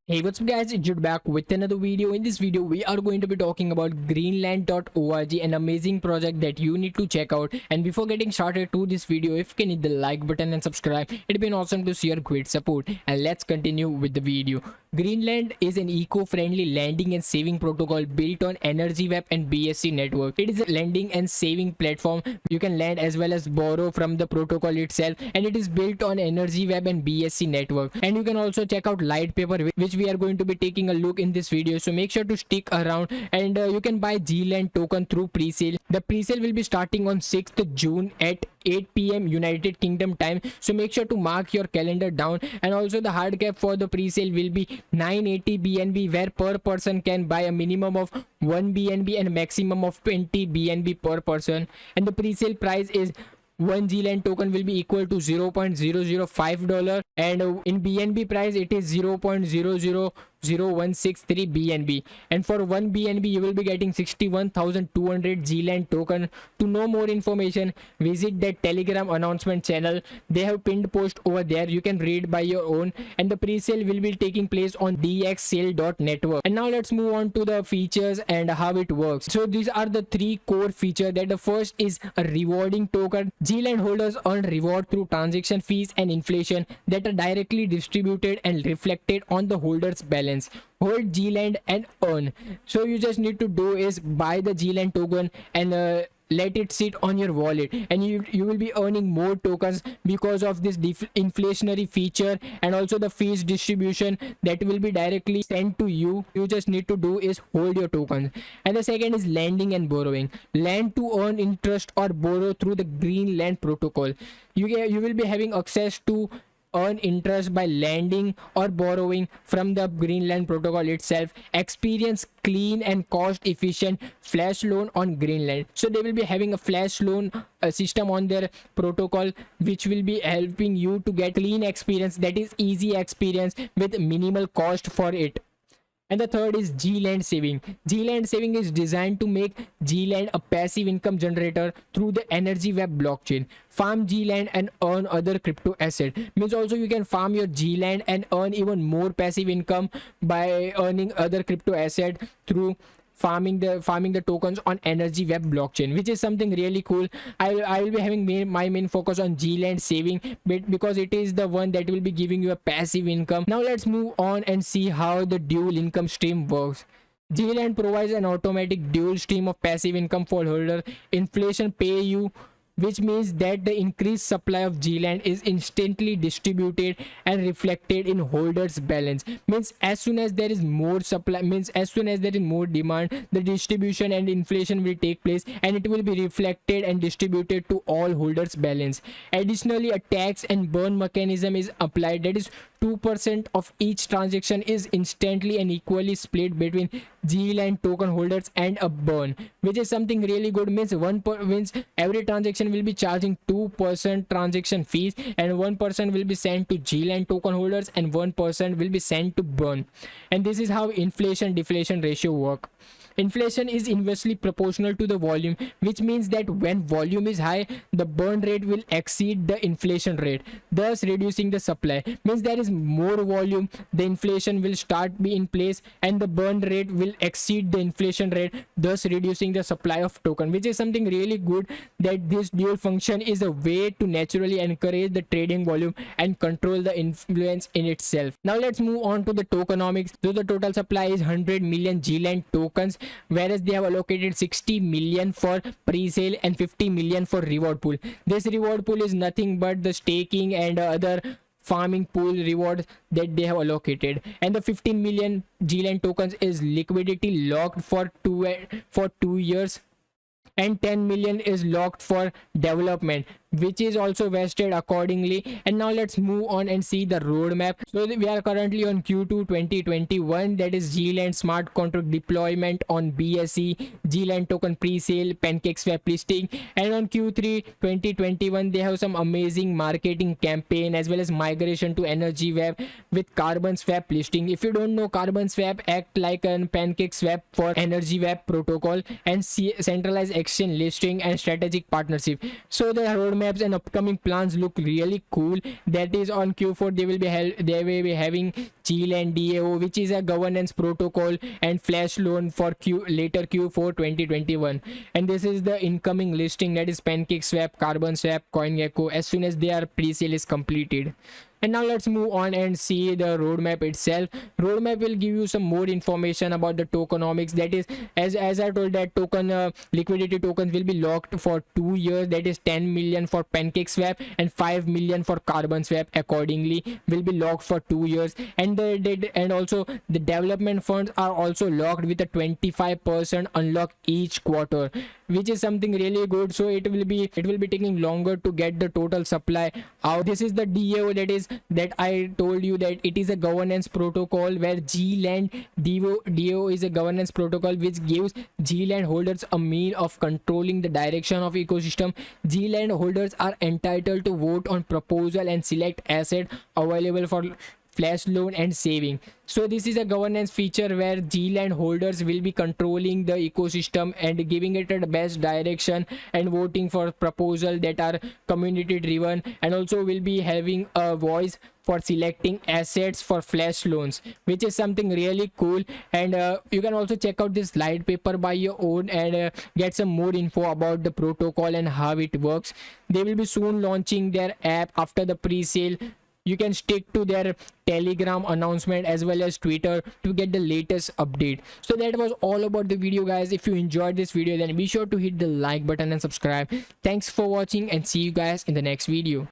Hey, what's up guys, it's Jude back with another video. In this video we are going to be talking about greenland.org, an amazing project that you need to check out. And before getting started to this video, if you can hit the like button and subscribe, it'd be awesome to see your great support. And let's continue with the video. Greenland is an eco-friendly lending and saving protocol built on Energy Web and BSC network. It is a lending and saving platform. You can lend as well as borrow from the protocol itself, and it is built on Energy Web and BSC network. And you can also check out Lightpaper, which we are going to be taking a look in this video, so make sure to stick around. And you can buy GLand token through pre-sale. The pre-sale will be starting on 6th June at 8 p.m. United Kingdom time, so make sure to mark your calendar down. And also the hard cap for the pre-sale will be 980 BNB, where per person can buy a minimum of 1 BNB and a maximum of 20 BNB per person. And the pre-sale price is 1 GLand token will be equal to $0.005, and in BNB price it is 0.000163 BNB. And for 1 BNB you will be getting 61,200 GLand token. To know more information, visit that Telegram announcement channel. They have pinned post over there, you can read by your own. And the pre-sale will be taking place on dxsale.network. And now let's move on to the features and how it works. So these are the three core features. That the first is a rewarding token. GLand holders earn reward through transaction fees and inflation that are directly distributed and reflected on the holder's balance. Hold GLand and earn. So you just need to do is buy the GLand token and let it sit on your wallet, and you will be earning more tokens because of this inflationary feature, and also the fees distribution that will be directly sent to you. You just need to do is hold your tokens. And the second is lending and borrowing. Lend to earn interest or borrow through the Greenland protocol. You will be having access to earn interest by lending or borrowing from the Greenland protocol itself. Experience clean and cost efficient flash loan on Greenland. So they will be having a flash loan system on their protocol, which will be helping you to get clean experience, that is easy experience with minimal cost for it. And the third is GLand saving. GLand saving is designed to make GLand a passive income generator through the Energy Web blockchain. Farm GLand and earn other crypto asset. Means also you can farm your GLand and earn even more passive income by earning other crypto asset through farming the tokens on Energy Web blockchain, which is something really cool. I will be having my main focus on GLand saving bit because it is the one that will be giving you a passive income. Now let's move on and see how the dual income stream works. GLand provides an automatic dual stream of passive income for holder. Inflation pay you, which means that the increased supply of GLand is instantly distributed and reflected in holders balance. Means as soon as there is more supply, means as soon as there is more demand, the distribution and inflation will take place, and it will be reflected and distributed to all holders balance. Additionally, a tax and burn mechanism is applied, that is 2% of each transaction is instantly and equally split between GLand token holders and a burn, which is something really good. Means means every transaction will be charging 2% transaction fees, and 1% will be sent to GLand token holders and 1% will be sent to burn. And this is how inflation deflation ratio work. Inflation is inversely proportional to the volume, which means that when volume is high, the burn rate will exceed the inflation rate, thus reducing the supply. Means there is more volume, the inflation will start be in place, and the burn rate will exceed the inflation rate, thus reducing the supply of token, which is something really good. That this dual function is a way to naturally encourage the trading volume and control the influence in itself. Now let's move on to the tokenomics. So the total supply is 100 million GLand tokens, whereas they have allocated 60 million for pre-sale and 50 million for reward pool. This reward pool is nothing but the staking and other farming pool rewards that they have allocated. And the 15 million GLand tokens is liquidity locked for 2 years, and 10 million is locked for development, which is also vested accordingly. And now let's move on and see the roadmap. So we are currently on Q2 2021, that is GLand smart contract deployment on BSC, GLand token pre-sale, PancakeSwap listing. And on Q3 2021 they have some amazing marketing campaign as well as migration to Energy Web with Carbon Swap listing. If you don't know, Carbon Swap act like an PancakeSwap for Energy Web protocol, and centralized exchange listing and strategic partnership. So the roadmap roadmaps and upcoming plans look really cool. That is, on Q4 they will be having GLAN DAO, which is a governance protocol, and flash loan for later Q4 2021. And this is the incoming listing, that is PancakeSwap, CarbonSwap, CoinGecko, as soon as their pre-sale is completed. And now let's move on and see the roadmap itself. Roadmap will give you some more information about the tokenomics. That is, as I told, that token liquidity tokens will be locked for 2 years. That is 10 million for PancakeSwap and 5 million for CarbonSwap. Accordingly, will be locked for 2 years. And also the development funds are also locked with a 25% unlock each quarter, which is something really good. So it will be taking longer to get the total supply out. This is the DAO, that I told you that it is a governance protocol, where GLAN DAO is a governance protocol which gives GLAN holders a mean of controlling the direction of ecosystem. GLAN holders are entitled to vote on proposal and select asset available for flash loan and saving. So this is a governance feature where GLAN holders will be controlling the ecosystem and giving it the best direction and voting for proposal that are community driven, and also will be having a voice for selecting assets for flash loans, which is something really cool. And you can also check out this light paper by your own and get some more info about the protocol and how it works. They will be soon launching their app after the pre-sale. You can stick to their Telegram announcement as well as Twitter to get the latest update. So that was all about the video, guys. If you enjoyed this video, then be sure to hit the like button and subscribe. Thanks for watching, and see you guys in the next video.